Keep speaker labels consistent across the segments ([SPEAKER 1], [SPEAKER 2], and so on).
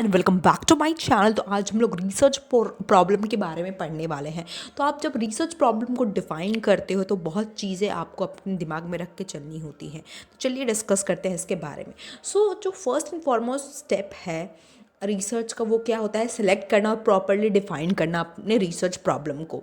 [SPEAKER 1] And welcome back to my channel. तो आज हम लोग रिसर्च प्रॉब्लम के बारे में पढ़ने वाले हैं। तो आप जब रिसर्च प्रॉब्लम को डिफाइन करते हो तो बहुत चीज़ें आपको अपने दिमाग में रख के चलनी होती हैं। तो चलिए डिस्कस करते हैं इसके बारे में। जो फर्स्ट एंड फॉरमोस्ट स्टेप है रिसर्च का वो क्या होता है, सेलेक्ट करना और प्रॉपरली डिफाइन करना अपने रिसर्च प्रॉब्लम को।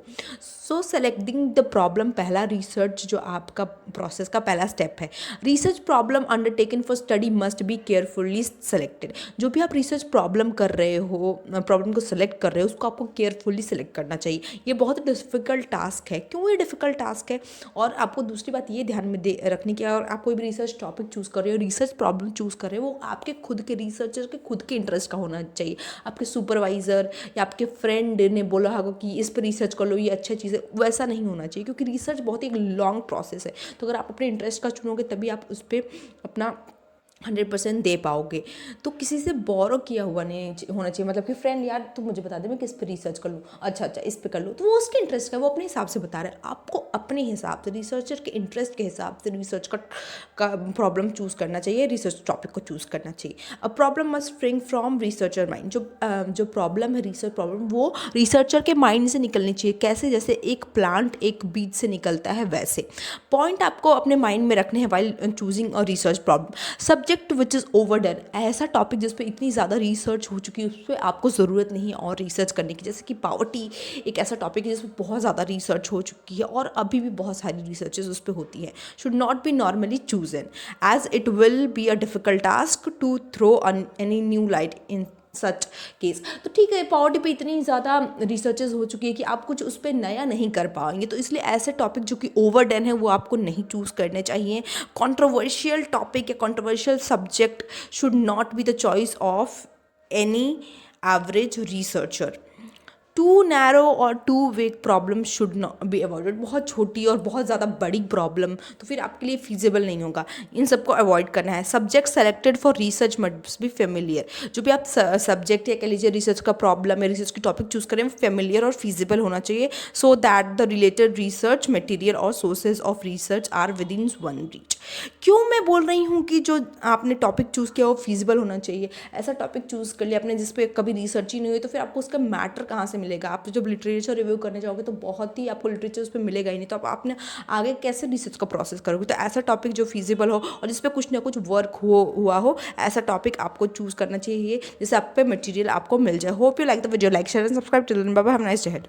[SPEAKER 1] सेलेक्टिंग द प्रॉब्लम पहला रिसर्च जो आपका प्रोसेस का पहला स्टेप है। Research problem undertaken for study must be carefully selected. जो भी आप रिसर्च प्रॉब्लम कर रहे हो, प्रॉब्लम को सिलेक्ट कर रहे हो, उसको आपको केयरफुली सिलेक्ट करना चाहिए। ये बहुत डिफ़िकल्ट टास्क है। क्यों ये डिफ़िकल्ट टास्क है? और आपको दूसरी बात ये ध्यान में रखने की, और आप कोई भी रिसर्च टॉपिक चूज़ कर रहे हो, रिसर्च प्रॉब्लम चूज़ कर रहे हो, वो आपके खुद के रिसर्चर के खुद के इंटरेस्ट का होना चाहिए। आपके सुपरवाइज़र या आपके फ्रेंड ने बोला होगा कि इस पर रिसर्च कर लो, ये अच्छा चीज़ है, वैसा नहीं होना चाहिए। क्योंकि रिसर्च बहुत ही एक लॉन्ग प्रोसेस है। तो अगर आप अपने इंटरेस्ट का चुनोगे तभी आप उस पर अपना 100% दे पाओगे। तो किसी से बोरो किया हुआ नहीं होना चाहिए। मतलब कि फ्रेंड यार तू मुझे बता दे मैं किस पे रिसर्च कर लूँ, अच्छा इस पे कर लूँ, तो वो उसके इंटरेस्ट का, वो अपने हिसाब से बता रहा है। आपको अपने हिसाब से, रिसर्चर के इंटरेस्ट के हिसाब से रिसर्च का प्रॉब्लम चूज़ करना चाहिए, रिसर्च टॉपिक को चूज़ करना चाहिए। A problem must spring from researcher mind. जो प्रॉब्लम है, रिसर्च प्रॉब्लम, वो रिसर्चर के माइंड से निकलनी चाहिए। कैसे? जैसे एक प्लांट एक बीज से निकलता है, वैसे पॉइंट आपको अपने माइंड में रखने हैं while choosing a research problem. Subject which is overdone, ऐसा टॉपिक जिस पे इतनी ज़्यादा रिसर्च हो चुकी है, उस पर आपको ज़रूरत नहीं है और रिसर्च करने की। जैसे कि पावर्टी एक ऐसा टॉपिक है जिस पर बहुत ज़्यादा रिसर्च हो चुकी है और अभी भी बहुत सारी रिसर्चेज उस पर होती है। Should not be normally chosen as it will be a difficult task to throw any new light in such case. तो ठीक है, पॉवर्टी पे इतनी ज़्यादा रिसर्चेज हो चुकी है कि आप कुछ उस पर नया नहीं कर पाएंगे। तो इसलिए ऐसे टॉपिक जो कि ओवरडन है वो आपको नहीं चूज़ करने चाहिए। कंट्रोवर्शियल टॉपिक या controversial subject should not be the choice of any average researcher. Too narrow और too vague problem should not be avoided. बहुत छोटी और बहुत ज़्यादा बड़ी प्रॉब्लम तो फिर आपके लिए फीजिबल नहीं होगा, इन सबको अवॉइड करना है। Subject selected for research must be familiar. जो भी आप सब्जेक्ट या कह लीजिए रिसर्च का प्रॉब्लम है, रिसर्च की टॉपिक चूज़ करें, फेमिलियर और फीजिबल होना चाहिए, so that the related research material और sources of research are within one reach. क्यों मैं बोल रही हूँ कि जो आपने टॉपिक चूज़ किया वो फीजिबल होना चाहिए? ऐसा टॉपिक चूज़ कर लिया आपने जिस पे कभी रिसर्च ही नहीं हुई, तो फिर आपको उसका मैटर कहाँ से मिलेगा? आप जब लिटरेचर रिव्यू करने जाओगे तो बहुत ही आपको लिटरेचर उस पर मिलेगा ही नहीं, तो आप आपने आगे कैसे रिसर्च का प्रोसेस करोगे? तो ऐसा टॉपिक जो फीजिबल हो और जिस पे कुछ ना कुछ वर्क हुआ हो, ऐसा टॉपिक आपको चूज़ करना चाहिए जिससे आप पे मटेरियल आपको मिल जाए। Hope you like the video, like share and subscribe. Till then bye bye, have a nice day ahead.